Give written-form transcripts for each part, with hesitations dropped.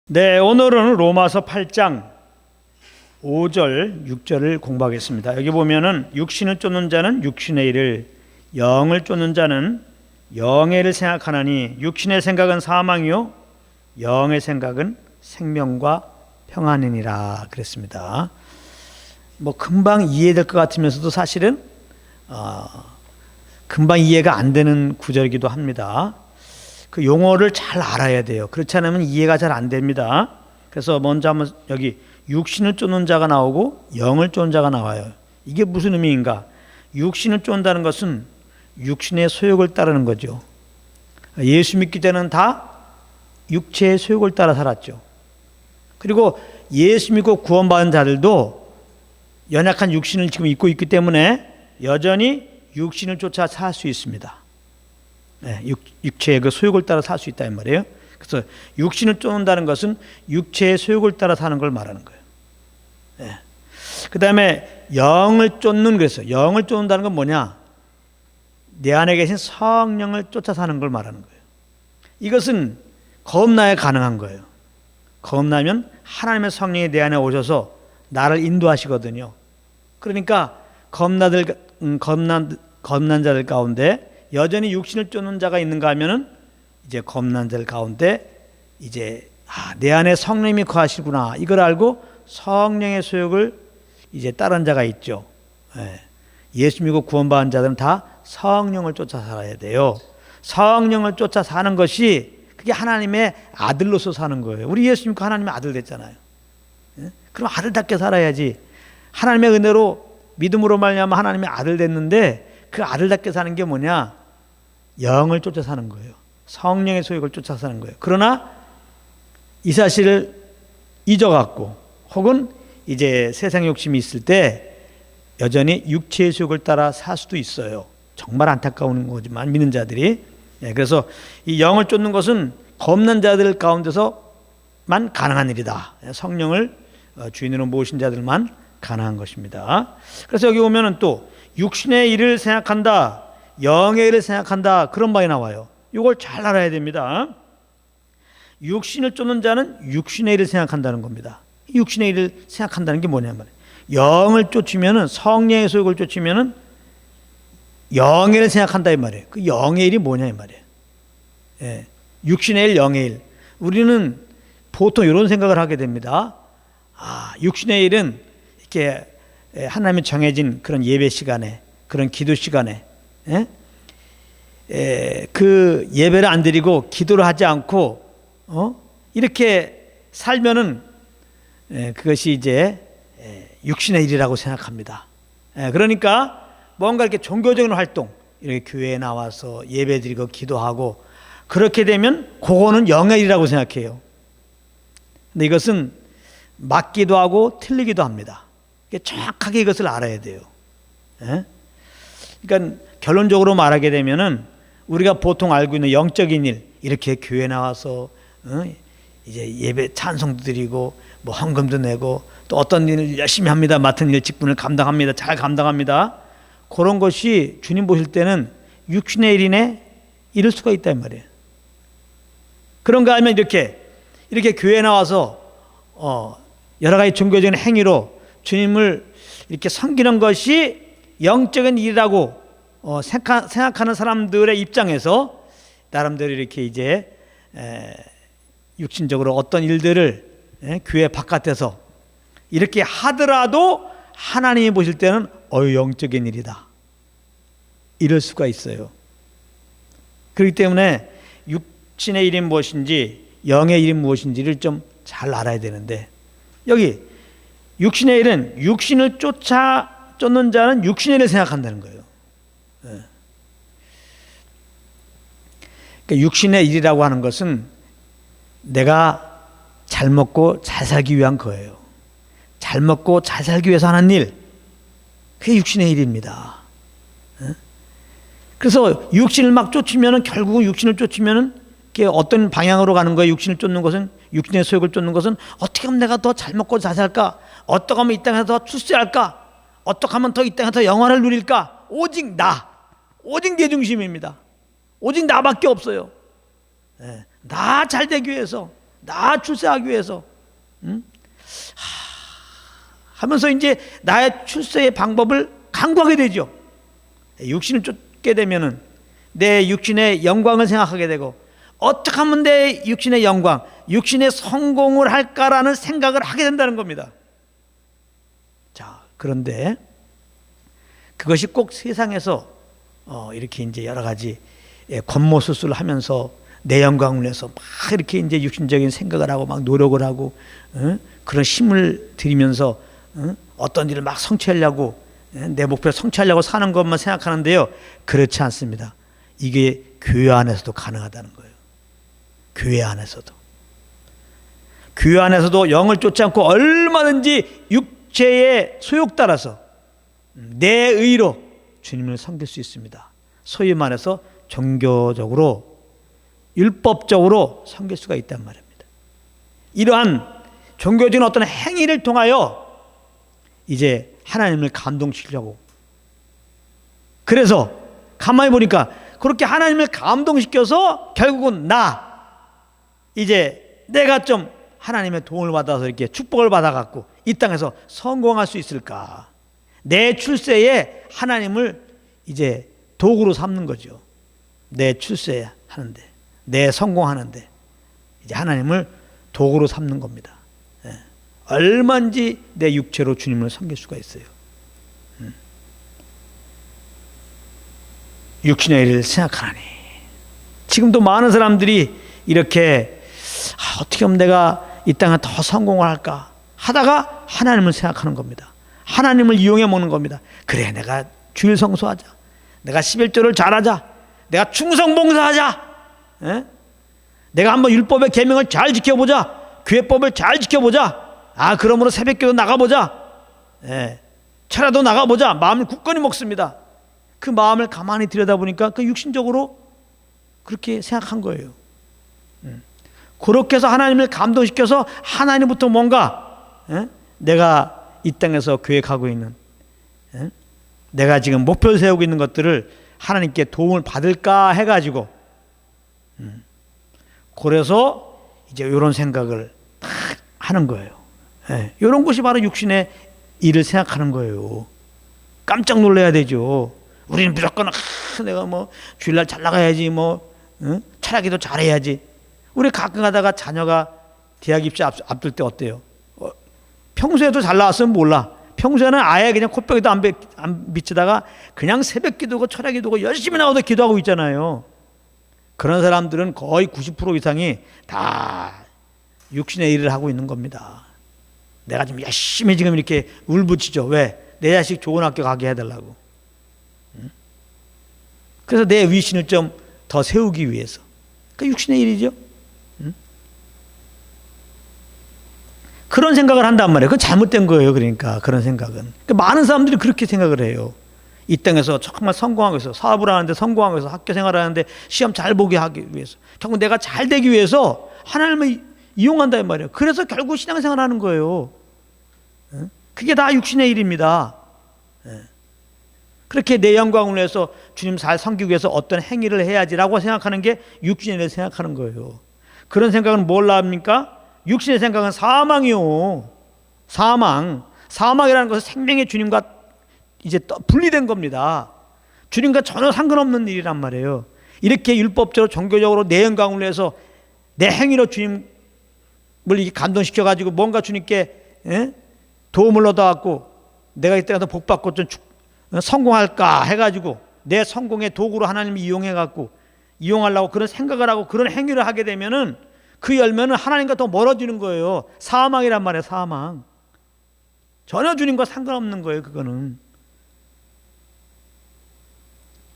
네, 오늘은 로마서 8장 5절, 6절을 공부하겠습니다. 여기 보면은 육신을 쫓는 자는 육신의 일을, 영을 쫓는 자는 영의 일을 생각하나니 육신의 생각은 사망이요 영의 생각은 생명과 평안이니라 그랬습니다. 뭐 금방 이해될 것 같으면서도 사실은 금방 이해가 안 되는 구절이기도 합니다. 그 용어를 잘 알아야 돼요. 그렇지 않으면 이해가 잘 안 됩니다. 그래서 먼저 한번 여기 육신을 쫓는 자가 나오고 영을 쫓는 자가 나와요. 이게 무슨 의미인가? 육신을 쫓는다는 것은 육신의 소욕을 따르는 거죠. 예수 믿기 전에는 다 육체의 소욕을 따라 살았죠. 그리고 예수 믿고 구원받은 자들도 연약한 육신을 지금 입고 있기 때문에 여전히 육신을 쫓아 살 수 있습니다. 네, 육체의 그 소욕을 따라 살 수 있다 이 말이에요. 그래서 육신을 쫓는다는 것은 육체의 소욕을 따라 사는 걸 말하는 거예요. 네. 그 다음에 영을 쫓는, 그래서 영을 쫓는다는 건 뭐냐? 내 안에 계신 성령을 쫓아 사는 걸 말하는 거예요. 이것은 겁나야 가능한 거예요. 겁나면 하나님의 성령이 내 안에 오셔서 나를 인도하시거든요. 그러니까 겁난 자들 가운데 여전히 육신을 쫓는 자가 있는가 하면은 이제 겁난 자들 가운데 이제 내 안에 성령님이 거하시구나 이걸 알고 성령의 소욕을 이제 따른 자가 있죠. 예수 믿고 구원받은 자들은 다 성령을 쫓아 살아야 돼요. 성령을 쫓아 사는 것이 그게 하나님의 아들로서 사는 거예요. 우리 예수 믿고 하나님의 아들 됐잖아요. 그럼 아들답게 살아야지. 하나님의 은혜로 믿음으로 말미암아 하나님의 아들 됐는데 그 아들답게 사는 게 뭐냐? 영을 쫓아 사는 거예요. 성령의 소욕을 쫓아 사는 거예요. 그러나 이 사실을 잊어갖고 혹은 이제 세상 욕심이 있을 때 여전히 육체의 소욕을 따라 살 수도 있어요. 정말 안타까운 거지만 믿는 자들이. 그래서 이 영을 쫓는 것은 겁난 자들 가운데서만 가능한 일이다. 성령을 주인으로 모신 자들만 가능한 것입니다. 그래서 여기 보면은 또 육신의 일을 생각한다, 영의 일을 생각한다, 그런 말이 나와요. 이걸 잘 알아야 됩니다. 육신을 쫓는 자는 육신의 일을 생각한다는 겁니다. 육신의 일을 생각한다는 게 뭐냐 말이에요. 영을 쫓으면은, 성령의 소욕을 쫓으면은 영의 일을 생각한다 이 말이에요. 그 영의 일이 뭐냐 이 말이에요. 육신의 일, 영의 일. 우리는 보통 이런 생각을 하게 됩니다. 육신의 일은 이렇게 하나님이 정해진 그런 예배 시간에, 그런 기도 시간에 그 예배를 안 드리고 기도를 하지 않고 이렇게 살면은 그것이 이제 육신의 일이라고 생각합니다. 그러니까 뭔가 이렇게 종교적인 활동, 이렇게 교회에 나와서 예배 드리고 기도하고 그렇게 되면 그거는 영의 일이라고 생각해요. 근데 이것은 맞기도 하고 틀리기도 합니다. 정확하게 이것을 알아야 돼요. 그러니까 결론적으로 말하게 되면은 우리가 보통 알고 있는 영적인 일, 이렇게 교회 나와서 이제 예배 찬송도 드리고 뭐 헌금도 내고 또 어떤 일을 열심히 합니다. 맡은 일 직분을 감당합니다. 잘 감당합니다. 그런 것이 주님 보실 때는 육신의 일이네 이럴 수가 있단 말이에요. 그런가 하면 이렇게 교회 나와서 여러 가지 종교적인 행위로 주님을 이렇게 섬기는 것이 영적인 일이라고 생각하는 사람들의 입장에서 나름대로 이렇게 이제 육신적으로 어떤 일들을 교회 바깥에서 이렇게 하더라도 하나님이 보실 때는 영적인 일이다 이럴 수가 있어요. 그렇기 때문에 육신의 일이 무엇인지 영의 일이 무엇인지를 좀 잘 알아야 되는데, 여기 육신의 일은 육신을 쫓는 자는 육신의 일을 생각한다는 거예요. 그러니까 육신의 일이라고 하는 것은 내가 잘 먹고 잘 살기 위한 거예요. 잘 먹고 잘 살기 위해서 하는 일, 그게 육신의 일입니다. 그래서 육신을 막 쫓으면은 결국은 육신을 쫓으면은 그게 어떤 방향으로 가는 거예요. 육신을 쫓는 것은, 육신의 소욕을 쫓는 것은 어떻게 하면 내가 더 잘 먹고 잘 살까? 어떻게 하면 이 땅에서 더 출세할까? 어떻게 하면 더 이 땅에서 더 영화를 누릴까? 오직 내 중심입니다. 오직 나밖에 없어요. 나 잘 되기 위해서, 나 출세하기 위해서. 하면서 이제 나의 출세의 방법을 강구하게 되죠. 육신을 쫓게 되면은 내 육신의 영광을 생각하게 되고, 어떻게 하면 내 육신의 영광, 육신의 성공을 할까라는 생각을 하게 된다는 겁니다. 자, 그런데 그것이 꼭 세상에서 이렇게 이제 여러 가지 권모술수를 하면서 내 영광을 위해서 막 이렇게 이제 육신적인 생각을 하고 막 노력을 하고 그런 힘을 들이면서 어떤 일을 막 성취하려고, 내 목표를 성취하려고 사는 것만 생각하는데요, 그렇지 않습니다. 이게 교회 안에서도 가능하다는 거예요. 교회 안에서도 영을 쫓지 않고 얼마든지 육체의 소욕 따라서 내 의로 주님을 섬길 수 있습니다. 소위 말해서 종교적으로, 율법적으로 섬길 수가 있단 말입니다. 이러한 종교적인 어떤 행위를 통하여 이제 하나님을 감동시키려고, 그래서 가만히 보니까 그렇게 하나님을 감동시켜서 결국은 이제 내가 좀 하나님의 도움을 받아서 이렇게 축복을 받아갖고 이 땅에서 성공할 수 있을까, 내 출세에 하나님을 이제 도구로 삼는 거죠. 내 출세하는데, 내 성공하는데 이제 하나님을 도구로 삼는 겁니다. 얼마든지 내 육체로 주님을 섬길 수가 있어요. 육신의 일을 생각하나니, 지금도 많은 사람들이 이렇게 어떻게 하면 내가 이 땅에 더 성공을 할까 하다가 하나님을 생각하는 겁니다. 하나님을 이용해 먹는 겁니다. 그래, 내가 주일 성수하자, 내가 11조를 잘하자, 내가 충성봉사하자, 내가 한번 율법의 계명을 잘 지켜보자, 교회법을 잘 지켜보자, 그러므로 새벽기도 나가보자, 철야도 나가보자, 마음을 굳건히 먹습니다. 그 마음을 가만히 들여다보니까 그 육신적으로 그렇게 생각한 거예요. 그렇게 해서 하나님을 감동시켜서 하나님부터 뭔가 내가 이 땅에서 계획하고 있는, 내가 지금 목표를 세우고 있는 것들을 하나님께 도움을 받을까 해가지고, 그래서 이제 이런 생각을 딱 하는 거예요. 이런 것이 바로 육신의 일을 생각하는 거예요. 깜짝 놀라야 되죠. 우리는 무조건 내가 뭐 주일날 잘 나가야지, 철야기도 잘해야지. 우리 가끔 가다가 자녀가 대학 입시 앞둘 때 어때요? 평소에도 잘 나왔으면 몰라. 평소에는 아예 그냥 콧병에도 안 비치다가 그냥 새벽 기도고 철야 기도고 열심히 나와서 기도하고 있잖아요. 그런 사람들은 거의 90% 이상이 다 육신의 일을 하고 있는 겁니다. 내가 좀 열심히 지금 이렇게 울부짖죠. 왜? 내 자식 좋은 학교 가게 해달라고. 그래서 내 위신을 좀 더 세우기 위해서. 그 육신의 일이죠. 그런 생각을 한단 말이에요. 그건 잘못된 거예요. 그러니까 그런 생각은. 그러니까 많은 사람들이 그렇게 생각을 해요. 이 땅에서 정말 성공하기 위해서, 사업을 하는데 성공하기 위해서, 학교 생활을 하는데 시험 잘 보게 하기 위해서, 결국 내가 잘 되기 위해서 하나님을 이용한다 이 말이에요. 그래서 결국 신앙생활을 하는 거예요. 그게 다 육신의 일입니다. 그렇게 내 영광을 위해서 주님 잘 섬기기 위해서 어떤 행위를 해야지라고 생각하는 게 육신의 일을 생각하는 거예요. 그런 생각은 뭘 합니까? 육신의 생각은 사망이요. 사망이라는 것은 생명의 주님과 이제 분리된 겁니다. 주님과 전혀 상관없는 일이란 말이에요. 이렇게 율법적으로 종교적으로 내 영광을 위해서 내 행위로 주님을 감동시켜 가지고 뭔가 주님께 도움을 얻어갖고 내가 이때 가서 복받고 좀 성공할까 해가지고 내 성공의 도구로 하나님이 이용해갖고 이용하려고 그런 생각을 하고 그런 행위를 하게 되면은 그 열매는 하나님과 더 멀어지는 거예요. 사망이란 말이에요. 사망. 전혀 주님과 상관없는 거예요. 그거는.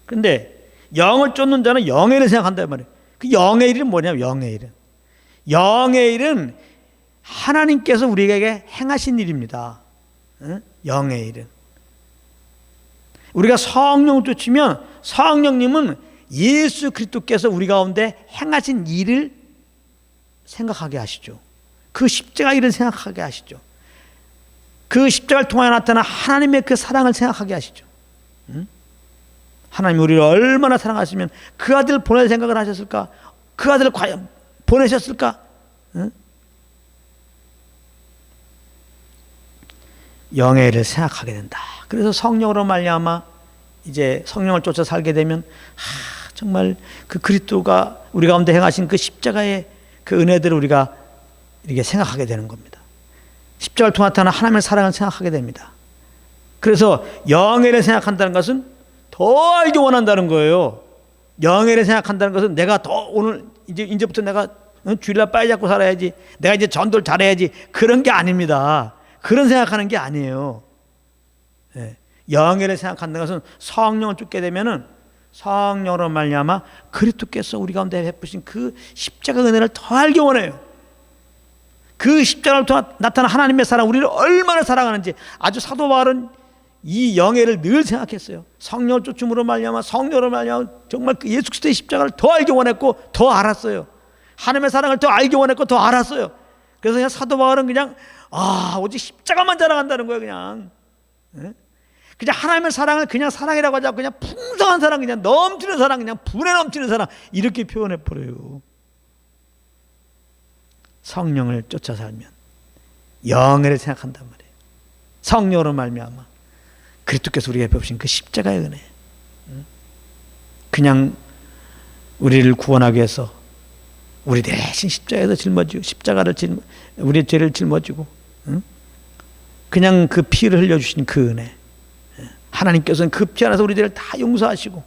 근데 영을 쫓는 자는 영의 일을 생각한단 말이에요. 그 영의 일은 뭐냐면 영의 일은 하나님께서 우리에게 행하신 일입니다. 영의 일은. 우리가 성령을 쫓으면 성령님은 예수 그리스도께서 우리 가운데 행하신 일을 생각하게 하시죠. 그 십자가 일을 생각하게 하시죠. 그 십자가를 통하여 나타난 하나님의 그 사랑을 생각하게 하시죠. 하나님이 우리를 얼마나 사랑하시면 그 아들을 보낼 생각을 하셨을까? 그 아들을 과연 보내셨을까? 영의 일을 생각하게 된다. 그래서 성령으로 말미암아 이제 성령을 쫓아 살게 되면 정말 그 그리스도가 우리 가운데 행하신 그 십자가의 그 은혜들을 우리가 이렇게 생각하게 되는 겁니다. 십자가를 통해 나타난 하나님의 사랑을 생각하게 됩니다. 그래서 영의 일을 생각한다는 것은 더 알기 원한다는 거예요. 영의 일을 생각한다는 것은 내가 더 오늘 이제부터 내가 주일날 빨리 잡고 살아야지, 내가 이제 전도를 잘해야지, 그런 게 아닙니다. 그런 생각하는 게 아니에요. 영의 일을 생각한다는 것은 성령을 쫓게 되면은 성령으로 말미암아 그리스도께서 우리 가운데 베푸신 그 십자가 은혜를 더 알기 원해요. 그 십자가를 통해 나타난 하나님의 사랑, 우리를 얼마나 사랑하는지. 아주 사도 바울은 이 영예를 늘 생각했어요. 성령을 쫓음으로 말미암아, 성령으로 말미암아 정말 그 예수 그리스도의 십자가를 더 알기 원했고 더 알았어요. 하나님의 사랑을 더 알기 원했고 더 알았어요. 그래서 그냥 사도 바울은 그냥 오직 십자가만 자랑한다는 거예요. 그냥 하나님의 사랑을 그냥 사랑이라고 하지 않고 그냥 풍성한 사랑, 그냥 넘치는 사랑, 그냥 불에 넘치는 사랑, 이렇게 표현해 버려요. 성령을 쫓아 살면 영예를 생각한단 말이에요. 성령으로 말미암아 그리스도께서 우리에게 베푸신 그 십자가의 은혜, 그냥 우리를 구원하기 위해서 우리 대신 십자가에서 짊어지고 우리의 죄를 짊어지고 그냥 그 피를 흘려주신 그 은혜, 하나님께서는 그 피 안에서 우리들을 다 용서하시고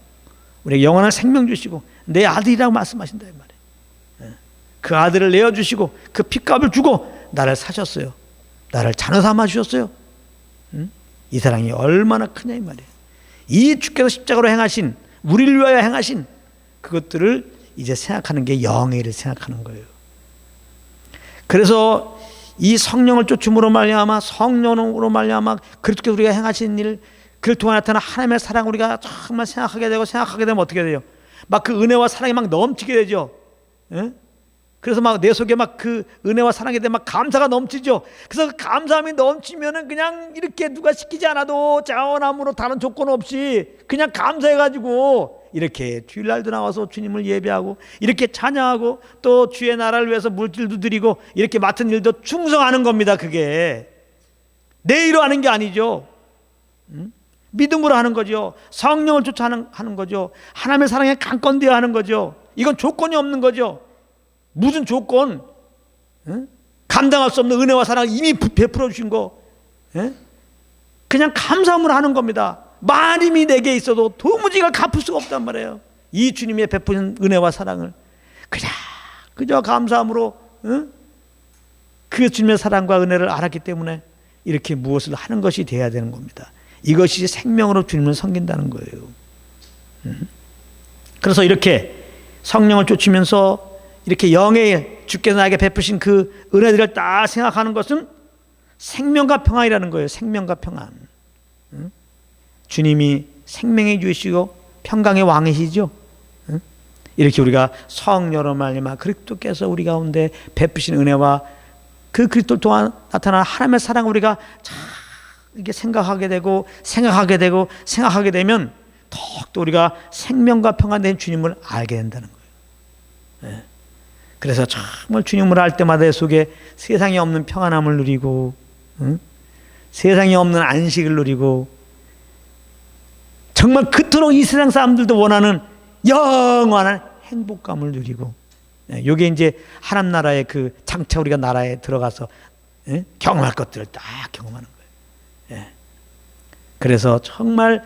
우리에게 영원한 생명 주시고 내 아들이라고 말씀하신다 이 말이에요. 그 아들을 내어주시고 그 핏값을 주고 나를 사셨어요. 나를 자녀 삼아 주셨어요. 이 사랑이 얼마나 크냐 이 말이에요. 이 주께서 십자가로 행하신, 우리를 위하여 행하신 그것들을 이제 생각하는 게 영의 일을 생각하는 거예요. 그래서 이 성령을 쫓음으로 말미암아, 성령으로 말미암아 그리스도께서 우리가 행하신 일, 그를 통해 나타난 하나님의 사랑 우리가 정말 생각하게 되면 어떻게 돼요? 막 그 은혜와 사랑이 막 넘치게 되죠. 그래서 막 내 속에 막 그 은혜와 사랑에 대해 막 감사가 넘치죠. 그래서 그 감사함이 넘치면은 그냥 이렇게 누가 시키지 않아도 자원함으로 다른 조건 없이 그냥 감사해가지고 이렇게 주일날도 나와서 주님을 예배하고 이렇게 찬양하고 또 주의 나라를 위해서 물질도 드리고 이렇게 맡은 일도 충성하는 겁니다. 그게 내 일로 하는 게 아니죠. 믿음으로 하는 거죠. 성령을 쫓아 하는 거죠. 하나님의 사랑에 강건되어 하는 거죠. 이건 조건이 없는 거죠. 무슨 조건? 감당할 수 없는 은혜와 사랑을 이미 베풀어 주신 거, 그냥 감사함으로 하는 겁니다. 만임이 내게 있어도 도무지 이걸 갚을 수가 없단 말이에요. 이 주님의 베푸신 은혜와 사랑을 그저 감사함으로 그 주님의 사랑과 은혜를 알았기 때문에 이렇게 무엇을 하는 것이 돼야 되는 겁니다. 이것이 생명으로 주님을 섬긴다는 거예요. 그래서 이렇게 성령을 쫓으면서 이렇게 영의 주께서 나에게 베푸신 그 은혜들을 딱 생각하는 것은 생명과 평안이라는 거예요. 생명과 평안. 주님이 생명의 주이시고 평강의 왕이시죠. 이렇게 우리가 성령으로 말미암아 그리스도께서 우리 가운데 베푸신 은혜와 그 그리스도를 통해 나타난 하나님의 사랑을 우리가 이렇게 생각하게 되면 더욱더 우리가 생명과 평안된 주님을 알게 된다는 거예요. 그래서 정말 주님을 알 때마다 내 속에 세상에 없는 평안함을 누리고, 세상에 없는 안식을 누리고, 정말 그토록 이 세상 사람들도 원하는 영원한 행복감을 누리고, 이게 이제 하나님 나라의 그 장차 우리가 나라에 들어가서 경험할 것들을 딱 경험하는 거예요. 그래서 정말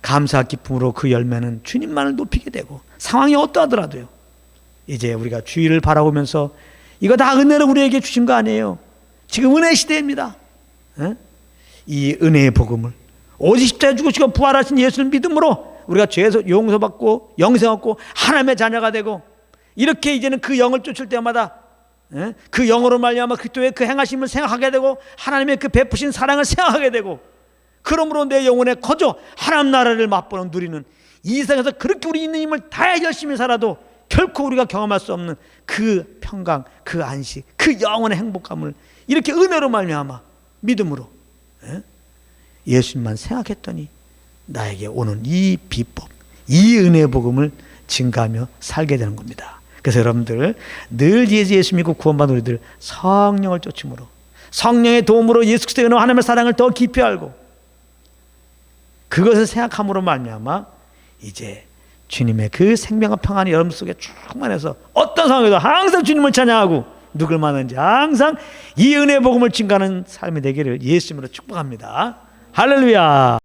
감사 기쁨으로 그 열매는 주님만을 높이게 되고, 상황이 어떠하더라도요, 이제 우리가 주의를 바라보면서 이거 다 은혜로 우리에게 주신 거 아니에요. 지금 은혜 시대입니다. 이 은혜의 복음을 오직 십자가에 죽으시고 부활하신 예수를 믿음으로 우리가 죄에서 용서받고 영생 얻고 하나님의 자녀가 되고, 이렇게 이제는 그 영을 쫓을 때마다 그 영으로 말미암아 그리스도의 그 행하심을 생각하게 되고 하나님의 그 베푸신 사랑을 생각하게 되고, 그러므로 내 영혼에 거저 하나님 나라를 맛보는 누리는, 이 세상에서 그렇게 우리 있는 힘을 다해 열심히 살아도 결코 우리가 경험할 수 없는 그 평강, 그 안식, 그 영원의 행복감을 이렇게 은혜로 말미암아 믿음으로 예수님만 생각했더니 나에게 오는 이 비법, 이 은혜의 복음을 증가하며 살게 되는 겁니다. 그래서 여러분들 늘 예수 믿고 구원받은 우리들 성령을 쫓음으로, 성령의 도움으로 예수 그리스도의 은혜와 하나님의 사랑을 더 깊이 알고 그것을 생각함으로 말미암아 이제 주님의 그 생명과 평안이 여러분 속에 충만해서 어떤 상황에도 항상 주님을 찬양하고 누굴 만나는지 항상 이 은혜의 복음을 증가하는 삶이 되기를 예수 이름으로 축복합니다. 할렐루야.